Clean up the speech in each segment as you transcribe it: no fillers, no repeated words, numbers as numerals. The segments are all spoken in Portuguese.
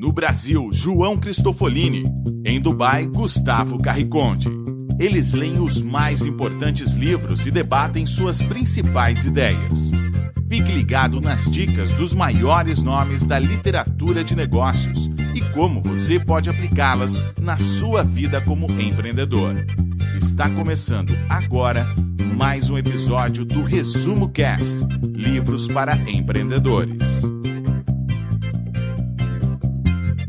No Brasil, João Cristofolini. Em Dubai, Gustavo Carriconde. Eles leem os mais importantes livros e debatem suas principais ideias. Fique ligado nas dicas dos maiores nomes da literatura de negócios e como você pode aplicá-las na sua vida como empreendedor. Está começando agora mais um episódio do Resumo Cast, livros para empreendedores.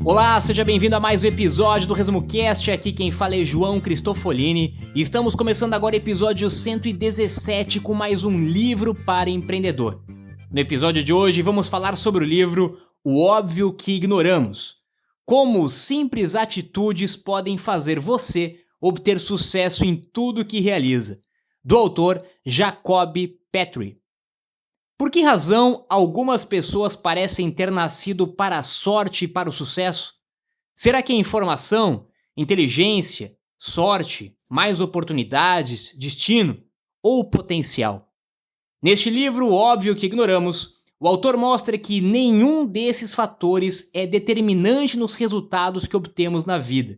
Olá, seja bem-vindo a mais um episódio do Resumo Cast. Aqui quem fala é João Cristofolini e estamos começando agora o episódio 117 com mais um livro para empreendedor. No episódio de hoje vamos falar sobre o livro O Óbvio que Ignoramos. Como simples atitudes podem fazer você obter sucesso em tudo que realiza. Do autor Jacob Petrie. Por que razão algumas pessoas parecem ter nascido para a sorte e para o sucesso? Será que é informação, inteligência, sorte, mais oportunidades, destino ou potencial? Neste livro, Óbvio que Ignoramos, o autor mostra que nenhum desses fatores é determinante nos resultados que obtemos na vida.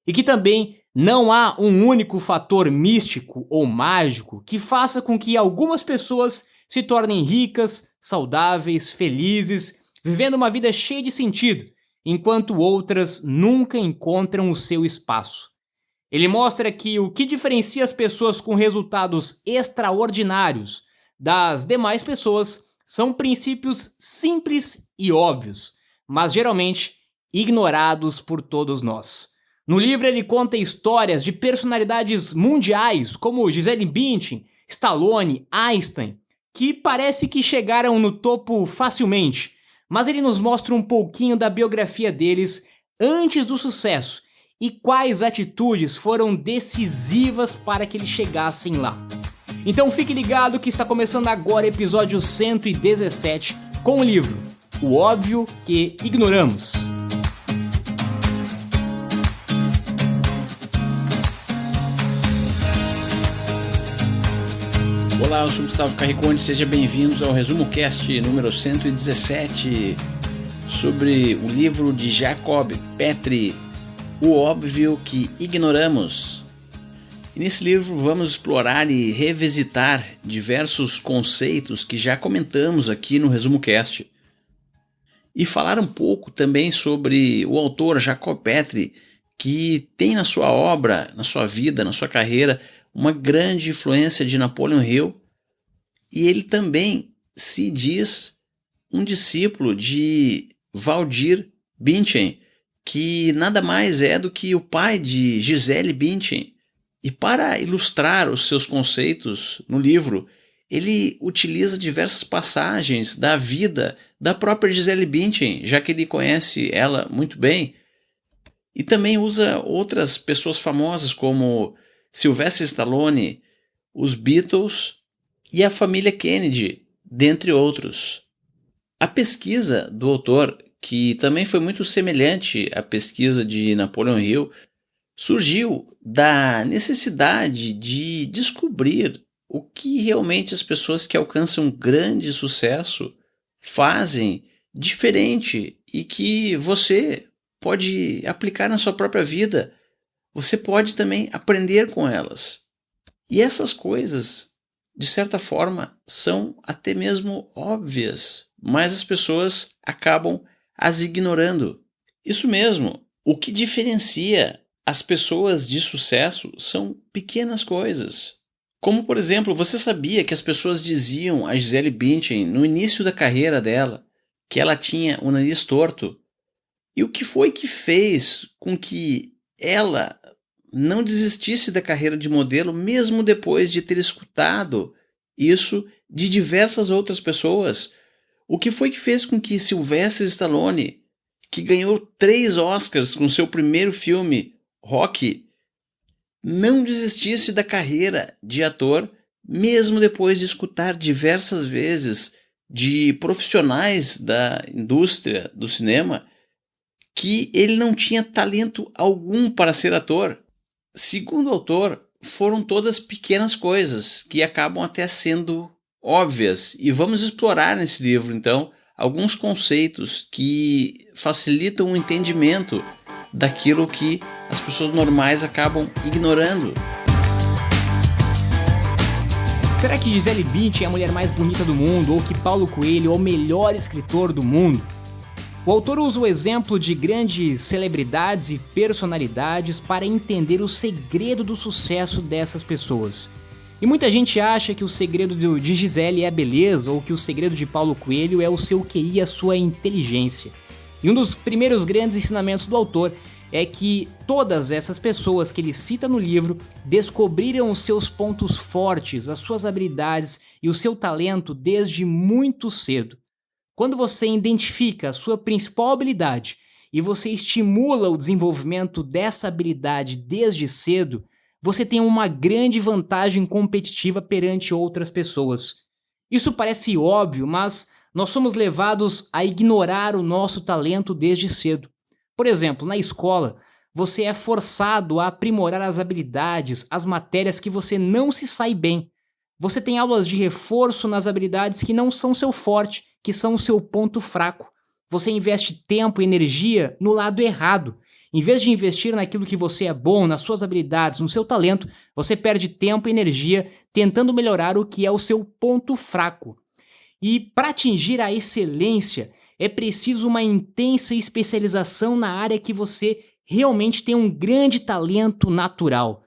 E que também não há um único fator místico ou mágico que faça com que algumas pessoas se tornem ricas, saudáveis, felizes, vivendo uma vida cheia de sentido, enquanto outras nunca encontram o seu espaço. Ele mostra que o que diferencia as pessoas com resultados extraordinários das demais pessoas são princípios simples e óbvios, mas geralmente ignorados por todos nós. No livro ele conta histórias de personalidades mundiais como Gisele Bündchen, Stallone, Einstein, que parece que chegaram no topo facilmente, mas ele nos mostra um pouquinho da biografia deles antes do sucesso e quais atitudes foram decisivas para que eles chegassem lá. Então fique ligado que está começando agora o episódio 117 com o livro O Óbvio que Ignoramos. Olá, eu sou Gustavo Carriconde, sejam bem-vindos ao Resumo Cast número 117 sobre o livro de Jacob Petrie, O Óbvio que Ignoramos. E nesse livro vamos explorar e revisitar diversos conceitos que já comentamos aqui no Resumo Cast. E falar um pouco também sobre o autor Jacob Petrie, que tem na sua obra, na sua vida, na sua carreira, uma grande influência de Napoleon Hill, e ele também se diz um discípulo de Waldir Bündchen, que nada mais é do que o pai de Gisele Bündchen. E para ilustrar os seus conceitos no livro, ele utiliza diversas passagens da vida da própria Gisele Bündchen, já que ele conhece ela muito bem, e também usa outras pessoas famosas como Sylvester Stallone, os Beatles e a família Kennedy, dentre outros. A pesquisa do autor, que também foi muito semelhante à pesquisa de Napoleon Hill, surgiu da necessidade de descobrir o que realmente as pessoas que alcançam grande sucesso fazem diferente e que você pode aplicar na sua própria vida. Você pode também aprender com elas. E essas coisas, de certa forma, são até mesmo óbvias, mas as pessoas acabam as ignorando. Isso mesmo, o que diferencia as pessoas de sucesso são pequenas coisas. Como, por exemplo, você sabia que as pessoas diziam a Gisele Bündchen, no início da carreira dela, que ela tinha o nariz torto? E o que foi que fez com que ela não desistisse da carreira de modelo, mesmo depois de ter escutado isso de diversas outras pessoas? O que foi que fez com que Sylvester Stallone, que ganhou 3 Oscars com seu primeiro filme, Rocky, não desistisse da carreira de ator, mesmo depois de escutar diversas vezes de profissionais da indústria do cinema que ele não tinha talento algum para ser ator? Segundo o autor, foram todas pequenas coisas que acabam até sendo óbvias, e vamos explorar nesse livro, então, alguns conceitos que facilitam o entendimento daquilo que as pessoas normais acabam ignorando. Será que Gisele Bündchen é a mulher mais bonita do mundo ou que Paulo Coelho é o melhor escritor do mundo? O autor usa o exemplo de grandes celebridades e personalidades para entender o segredo do sucesso dessas pessoas. E muita gente acha que o segredo de Gisele é a beleza ou que o segredo de Paulo Coelho é o seu QI e a sua inteligência. E um dos primeiros grandes ensinamentos do autor é que todas essas pessoas que ele cita no livro descobriram os seus pontos fortes, as suas habilidades e o seu talento desde muito cedo. Quando você identifica a sua principal habilidade e você estimula o desenvolvimento dessa habilidade desde cedo, você tem uma grande vantagem competitiva perante outras pessoas. Isso parece óbvio, mas nós somos levados a ignorar o nosso talento desde cedo. Por exemplo, na escola, você é forçado a aprimorar as habilidades, as matérias que você não se sai bem. Você tem aulas de reforço nas habilidades que não são seu forte, que são o seu ponto fraco. Você investe tempo e energia no lado errado. Em vez de investir naquilo que você é bom, nas suas habilidades, no seu talento, você perde tempo e energia tentando melhorar o que é o seu ponto fraco. E para atingir a excelência, é preciso uma intensa especialização na área que você realmente tem um grande talento natural.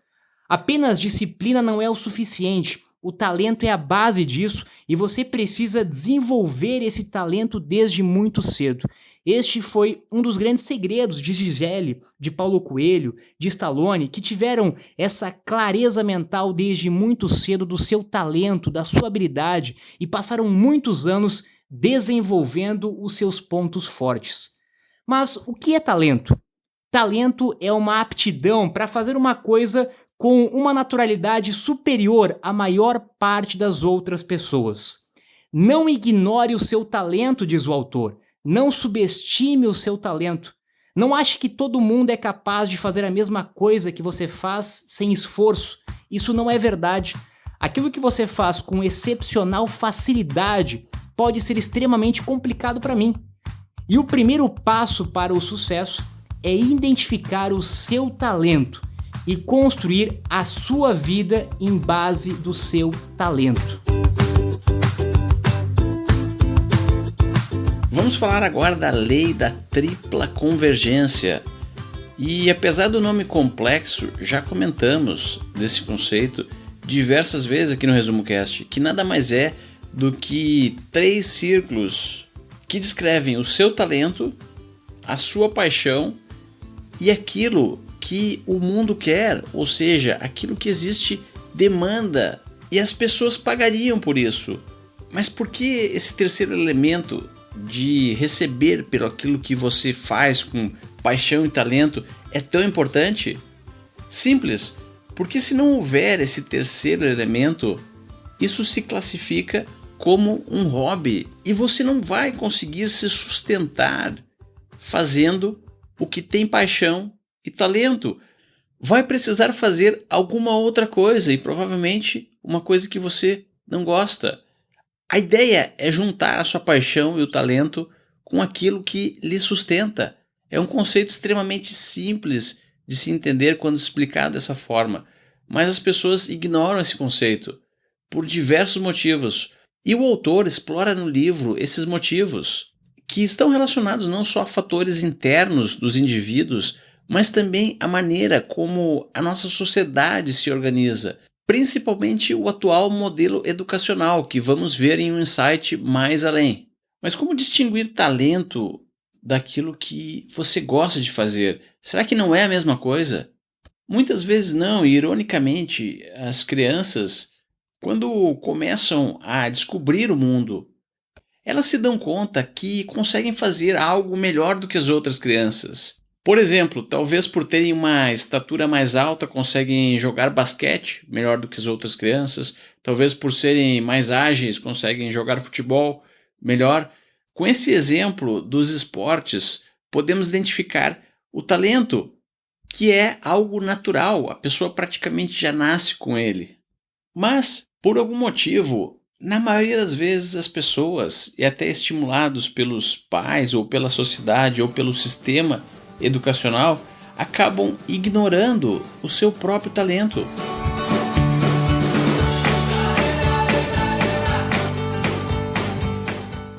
Apenas disciplina não é o suficiente. O talento é a base disso e você precisa desenvolver esse talento desde muito cedo. Este foi um dos grandes segredos de Gisele, de Paulo Coelho, de Stallone, que tiveram essa clareza mental desde muito cedo do seu talento, da sua habilidade e passaram muitos anos desenvolvendo os seus pontos fortes. Mas o que é talento? Talento é uma aptidão para fazer uma coisa com uma naturalidade superior à maior parte das outras pessoas. Não ignore o seu talento, diz o autor. Não subestime o seu talento. Não ache que todo mundo é capaz de fazer a mesma coisa que você faz sem esforço. Isso não é verdade. Aquilo que você faz com excepcional facilidade pode ser extremamente complicado para mim. E o primeiro passo para o sucesso é identificar o seu talento e construir a sua vida em base do seu talento. Vamos falar agora da lei da tripla convergência. E apesar do nome complexo, já comentamos desse conceito diversas vezes aqui no Resumo Cast, que nada mais é do que 3 círculos que descrevem o seu talento, a sua paixão e aquilo que o mundo quer, ou seja, aquilo que existe demanda e as pessoas pagariam por isso. Mas por que esse terceiro elemento de receber pelo aquilo que você faz com paixão e talento é tão importante? Simples, porque se não houver esse terceiro elemento, isso se classifica como um hobby e você não vai conseguir se sustentar fazendo o que tem paixão e talento. Vai precisar fazer alguma outra coisa e provavelmente uma coisa que você não gosta. A ideia é juntar a sua paixão e o talento com aquilo que lhe sustenta. É um conceito extremamente simples de se entender quando explicado dessa forma, mas as pessoas ignoram esse conceito por diversos motivos. E o autor explora no livro esses motivos, que estão relacionados não só a fatores internos dos indivíduos, mas também a maneira como a nossa sociedade se organiza, principalmente o atual modelo educacional, que vamos ver em um insight mais além. Mas como distinguir talento daquilo que você gosta de fazer? Será que não é a mesma coisa? Muitas vezes não, e ironicamente, as crianças, quando começam a descobrir o mundo, elas se dão conta que conseguem fazer algo melhor do que as outras crianças. Por exemplo, talvez por terem uma estatura mais alta conseguem jogar basquete melhor do que as outras crianças, talvez por serem mais ágeis conseguem jogar futebol melhor. Com esse exemplo dos esportes, podemos identificar o talento, que é algo natural, a pessoa praticamente já nasce com ele. Mas, por algum motivo, Na maioria das vezes as pessoas, e até estimulados pelos pais ou pela sociedade ou pelo sistema educacional, acabam ignorando o seu próprio talento.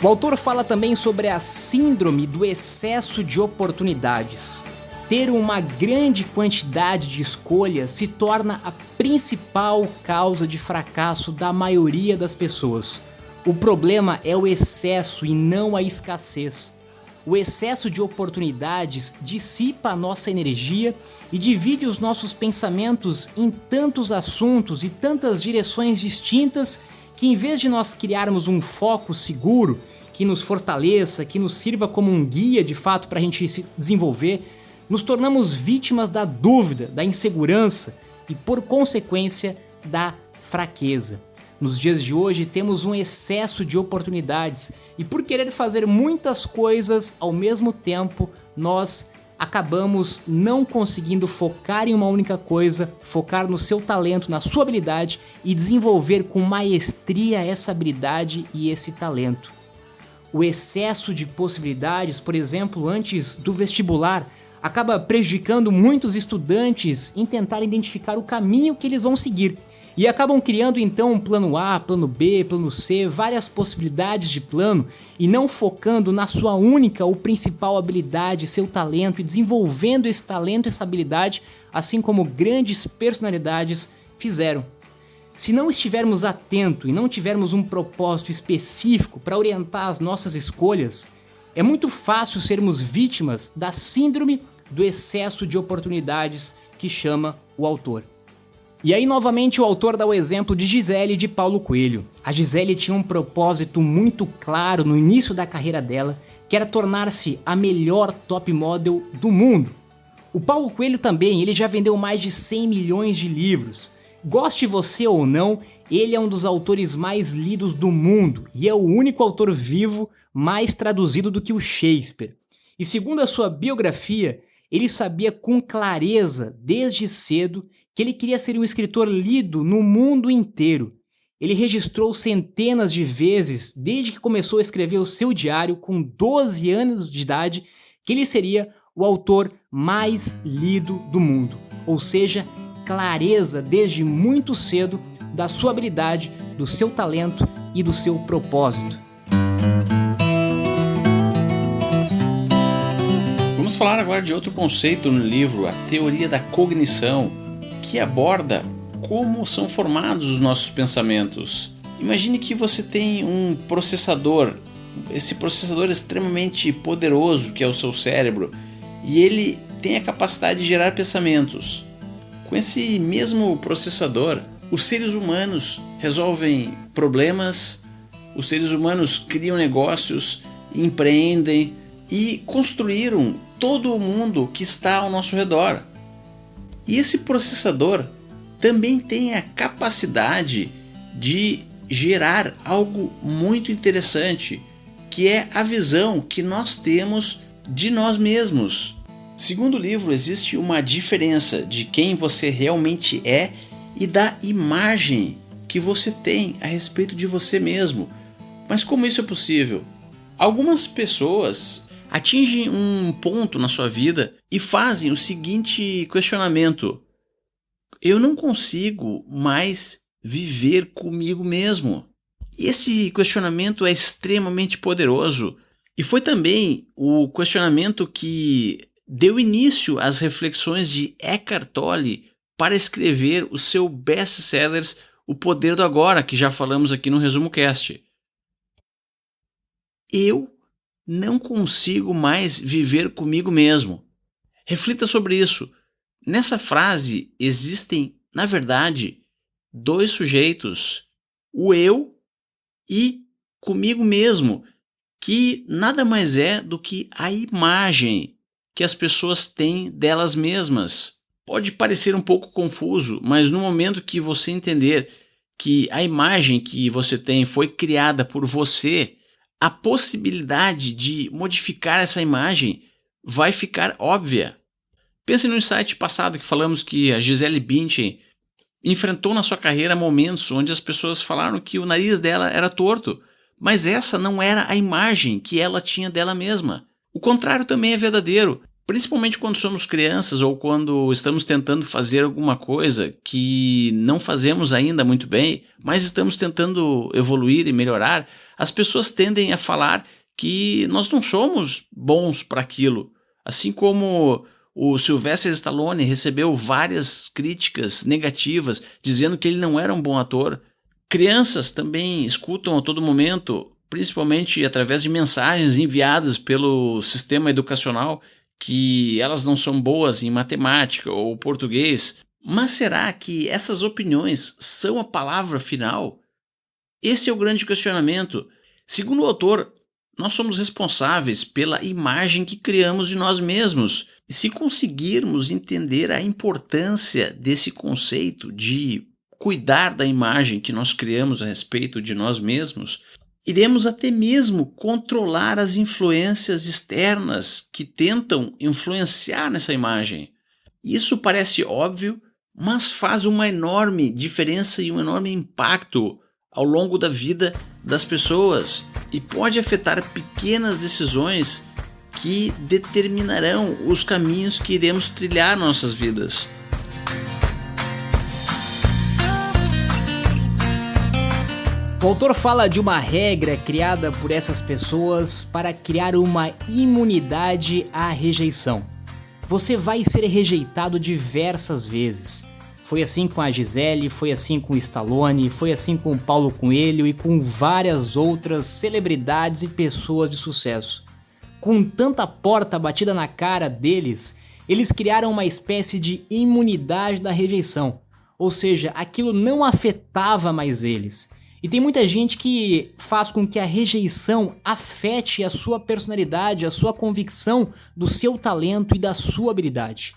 O autor fala também sobre a síndrome do excesso de oportunidades. Ter uma grande quantidade de escolhas se torna a principal causa de fracasso da maioria das pessoas. O problema é o excesso e não a escassez. O excesso de oportunidades dissipa a nossa energia e divide os nossos pensamentos em tantos assuntos e tantas direções distintas que, em vez de nós criarmos um foco seguro que nos fortaleça, que nos sirva como um guia de fato para a gente se desenvolver, nos tornamos vítimas da dúvida, da insegurança e, por consequência, da fraqueza. Nos dias de hoje temos um excesso de oportunidades e, por querer fazer muitas coisas ao mesmo tempo, nós acabamos não conseguindo focar em uma única coisa, focar no seu talento, na sua habilidade e desenvolver com maestria essa habilidade e esse talento. O excesso de possibilidades, por exemplo, antes do vestibular, acaba prejudicando muitos estudantes em tentar identificar o caminho que eles vão seguir. E acabam criando então um plano A, plano B, plano C, várias possibilidades de plano e não focando na sua única ou principal habilidade, seu talento, e desenvolvendo esse talento, essa habilidade, assim como grandes personalidades fizeram. Se não estivermos atentos e não tivermos um propósito específico para orientar as nossas escolhas, é muito fácil sermos vítimas da síndrome do excesso de oportunidades que chama o autor. E aí novamente o autor dá o exemplo de Gisele e de Paulo Coelho. A Gisele tinha um propósito muito claro no início da carreira dela, que era tornar-se a melhor top model do mundo. O Paulo Coelho também, ele já vendeu mais de 100 milhões de livros. Goste você ou não, ele é um dos autores mais lidos do mundo e é o único autor vivo mais traduzido do que o Shakespeare. E segundo a sua biografia, ele sabia com clareza, desde cedo, que ele queria ser um escritor lido no mundo inteiro. Ele registrou centenas de vezes, desde que começou a escrever o seu diário com 12 anos de idade, que ele seria o autor mais lido do mundo. Ou seja, clareza desde muito cedo da sua habilidade, do seu talento e do seu propósito. Vamos falar agora de outro conceito no livro, a teoria da cognição, que aborda como são formados os nossos pensamentos. Imagine que você tem um processador, esse processador extremamente poderoso que é o seu cérebro, e ele tem a capacidade de gerar pensamentos. Com esse mesmo processador, os seres humanos resolvem problemas, os seres humanos criam negócios, empreendem e construíram todo o mundo que está ao nosso redor. E esse processador também tem a capacidade de gerar algo muito interessante, que é a visão que nós temos de nós mesmos. Segundo o livro, existe uma diferença de quem você realmente é e da imagem que você tem a respeito de você mesmo. Mas como isso é possível? Algumas pessoas atingem um ponto na sua vida e fazem o seguinte questionamento: eu não consigo mais viver comigo mesmo. E esse questionamento é extremamente poderoso. E foi também o questionamento que deu início às reflexões de Eckhart Tolle para escrever o seu best-seller O Poder do Agora, que já falamos aqui no Resumo Cast. Eu não consigo mais viver comigo mesmo. Reflita sobre isso. Nessa frase existem, na verdade, dois sujeitos, o eu e comigo mesmo, que nada mais é do que a imagem que as pessoas têm delas mesmas. Pode parecer um pouco confuso, mas no momento que você entender que a imagem que você tem foi criada por você, a possibilidade de modificar essa imagem vai ficar óbvia. Pense no insight passado que falamos que a Gisele Bündchen enfrentou na sua carreira momentos onde as pessoas falaram que o nariz dela era torto, mas essa não era a imagem que ela tinha dela mesma. O contrário também é verdadeiro, principalmente quando somos crianças ou quando estamos tentando fazer alguma coisa que não fazemos ainda muito bem, mas estamos tentando evoluir e melhorar. As pessoas tendem a falar que nós não somos bons para aquilo, assim como o Sylvester Stallone recebeu várias críticas negativas dizendo que ele não era um bom ator. Crianças também escutam a todo momento, principalmente através de mensagens enviadas pelo sistema educacional, que elas não são boas em matemática ou português. Mas será que essas opiniões são a palavra final? Esse é o grande questionamento. Segundo o autor, nós somos responsáveis pela imagem que criamos de nós mesmos. E se conseguirmos entender a importância desse conceito de cuidar da imagem que nós criamos a respeito de nós mesmos, iremos até mesmo controlar as influências externas que tentam influenciar nessa imagem. Isso parece óbvio, mas faz uma enorme diferença e um enorme impacto ao longo da vida das pessoas e pode afetar pequenas decisões que determinarão os caminhos que iremos trilhar nossas vidas. O autor fala de uma regra criada por essas pessoas para criar uma imunidade à rejeição. Você vai ser rejeitado diversas vezes. Foi assim com a Gisele, foi assim com o Stallone, foi assim com o Paulo Coelho e com várias outras celebridades e pessoas de sucesso. Com tanta porta batida na cara deles, eles criaram uma espécie de imunidade da rejeição, ou seja, aquilo não afetava mais eles. E tem muita gente que faz com que a rejeição afete a sua personalidade, a sua convicção do seu talento e da sua habilidade.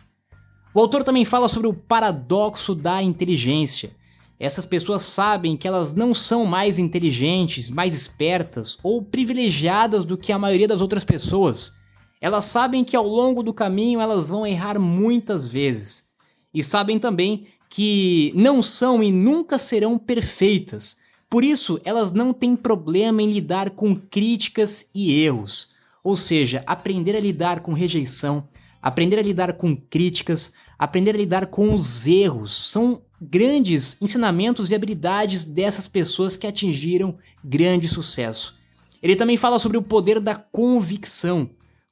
O autor também fala sobre o paradoxo da inteligência. Essas pessoas sabem que elas não são mais inteligentes, mais espertas ou privilegiadas do que a maioria das outras pessoas. Elas sabem que ao longo do caminho elas vão errar muitas vezes. E sabem também que não são e nunca serão perfeitas. Por isso, elas não têm problema em lidar com críticas e erros. Ou seja, aprender a lidar com rejeição, aprender a lidar com críticas, aprender a lidar com os erros. São grandes ensinamentos e habilidades dessas pessoas que atingiram grande sucesso. Ele também fala sobre o poder da convicção.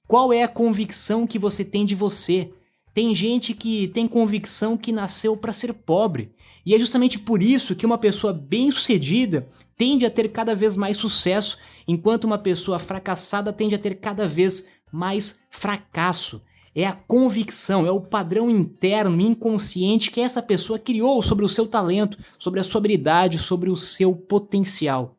Qual é a convicção que você tem de você? Tem gente que tem convicção que nasceu para ser pobre. E é justamente por isso que uma pessoa bem-sucedida tende a ter cada vez mais sucesso, enquanto uma pessoa fracassada tende a ter cada vez mais fracasso. É a convicção, é o padrão interno e inconsciente que essa pessoa criou sobre o seu talento, sobre a sua habilidade, sobre o seu potencial.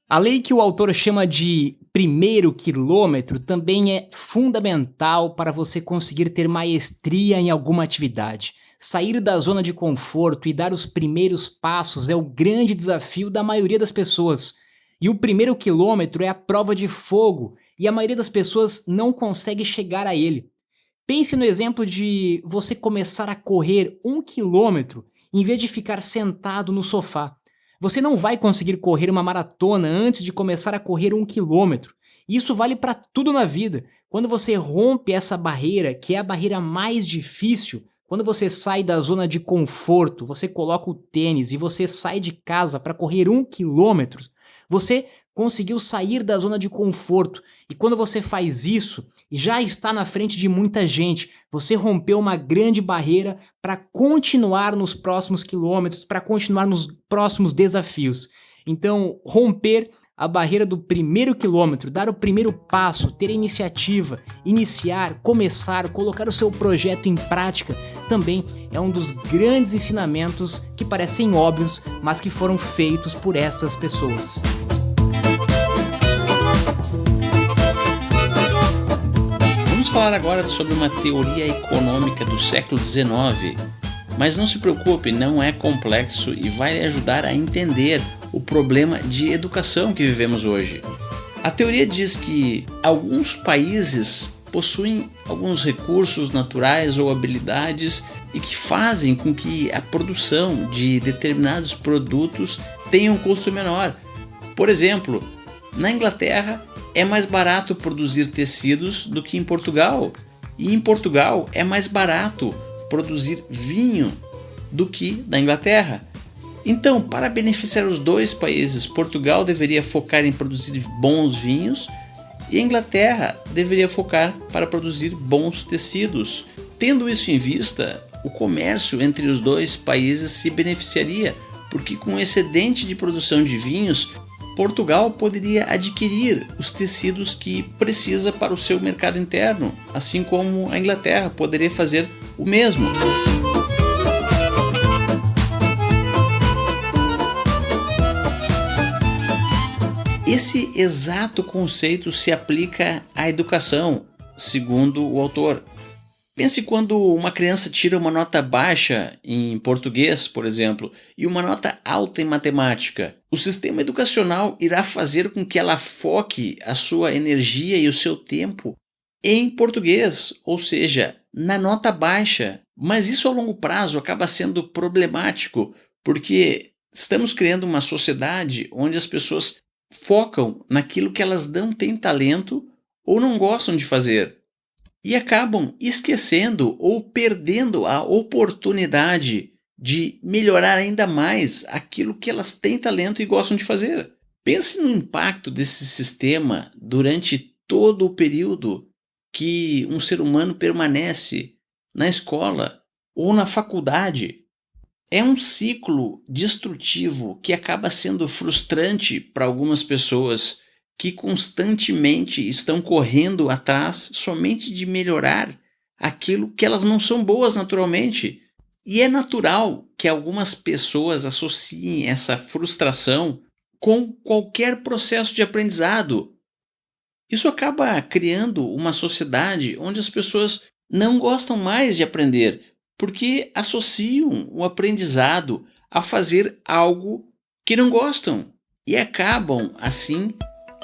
A lei que o autor chama de primeiro quilômetro também é fundamental para você conseguir ter maestria em alguma atividade. Sair da zona de conforto e dar os primeiros passos é o grande desafio da maioria das pessoas. E o primeiro quilômetro é a prova de fogo e a maioria das pessoas não consegue chegar a ele. Pense no exemplo de você começar a correr 1 quilômetro em vez de ficar sentado no sofá. Você não vai conseguir correr uma maratona antes de começar a correr 1 quilômetro. E isso vale para tudo na vida. Quando você rompe essa barreira, que é a barreira mais difícil, quando você sai da zona de conforto, você coloca o tênis e você sai de casa para correr 1 quilômetro, você conseguiu sair da zona de conforto. E quando você faz isso, já está na frente de muita gente. Você rompeu uma grande barreira para continuar nos próximos quilômetros, para continuar nos próximos desafios. Então, romper a barreira do primeiro quilômetro, dar o primeiro passo, ter a iniciativa, iniciar, começar, colocar o seu projeto em prática, também é um dos grandes ensinamentos que parecem óbvios, mas que foram feitos por estas pessoas. Vamos falar agora sobre uma teoria econômica do século XIX, mas não se preocupe, não é complexo e vai lhe ajudar a entender o problema de educação que vivemos hoje. A teoria diz que alguns países possuem alguns recursos naturais ou habilidades e que fazem com que a produção de determinados produtos tenha um custo menor. Por exemplo, na Inglaterra é mais barato produzir tecidos do que em Portugal, e em Portugal é mais barato produzir vinho do que na Inglaterra. Então, para beneficiar os dois países, Portugal deveria focar em produzir bons vinhos e a Inglaterra deveria focar para produzir bons tecidos. Tendo isso em vista, o comércio entre os dois países se beneficiaria, porque com o excedente de produção de vinhos, Portugal poderia adquirir os tecidos que precisa para o seu mercado interno, assim como a Inglaterra poderia fazer o mesmo. Esse exato conceito se aplica à educação, segundo o autor. Pense quando uma criança tira uma nota baixa em português, por exemplo, e uma nota alta em matemática. O sistema educacional irá fazer com que ela foque a sua energia e o seu tempo em português, ou seja, na nota baixa. Mas isso a longo prazo acaba sendo problemático, porque estamos criando uma sociedade onde as pessoas focam naquilo que elas não têm talento ou não gostam de fazer. E acabam esquecendo ou perdendo a oportunidade de melhorar ainda mais aquilo que elas têm talento e gostam de fazer. Pense no impacto desse sistema durante todo o período que um ser humano permanece na escola ou na faculdade. É um ciclo destrutivo que acaba sendo frustrante para algumas pessoas que constantemente estão correndo atrás somente de melhorar aquilo que elas não são boas naturalmente. E é natural que algumas pessoas associem essa frustração com qualquer processo de aprendizado. Isso acaba criando uma sociedade onde as pessoas não gostam mais de aprender, porque associam o aprendizado a fazer algo que não gostam e acabam, assim,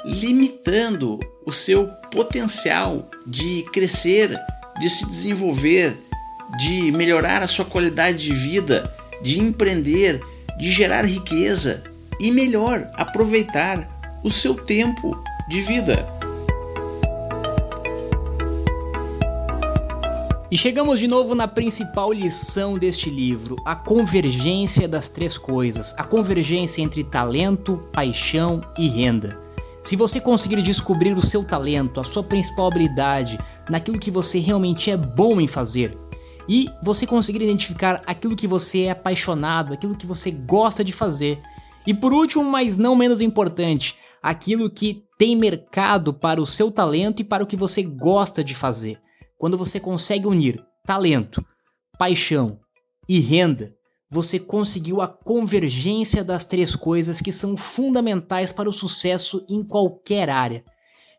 limitando o seu potencial de crescer, de se desenvolver, de melhorar a sua qualidade de vida, de empreender, de gerar riqueza e, melhor, aproveitar o seu tempo de vida. E chegamos de novo na principal lição deste livro, a convergência das três coisas, a convergência entre talento, paixão e renda. Se você conseguir descobrir o seu talento, a sua principal habilidade, naquilo que você realmente é bom em fazer, e você conseguir identificar aquilo que você é apaixonado, aquilo que você gosta de fazer, e por último, mas não menos importante, aquilo que tem mercado para o seu talento e para o que você gosta de fazer. Quando você consegue unir talento, paixão e renda, você conseguiu a convergência das três coisas que são fundamentais para o sucesso em qualquer área.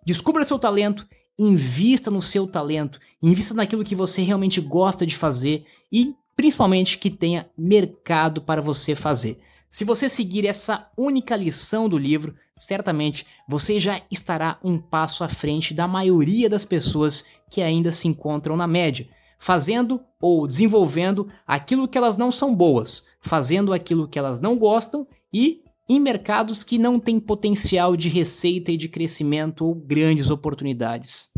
Descubra seu talento, invista no seu talento, invista naquilo que você realmente gosta de fazer e, principalmente, que tenha mercado para você fazer. Se você seguir essa única lição do livro, certamente você já estará um passo à frente da maioria das pessoas que ainda se encontram na média, fazendo ou desenvolvendo aquilo que elas não são boas, fazendo aquilo que elas não gostam e em mercados que não têm potencial de receita e de crescimento ou grandes oportunidades.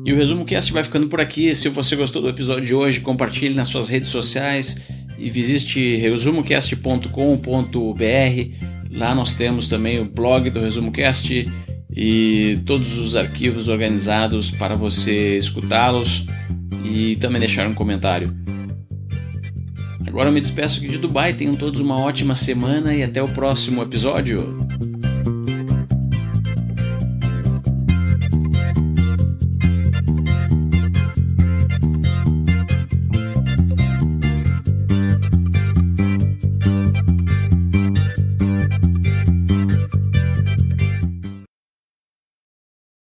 E o Resumo Cast vai ficando por aqui. Se você gostou do episódio de hoje, compartilhe nas suas redes sociais e visite resumocast.com.br. Lá nós temos também o blog do Resumo Cast e todos os arquivos organizados para você escutá-los e também deixar um comentário. Agora eu me despeço aqui de Dubai. Tenham todos uma ótima semana e até o próximo episódio.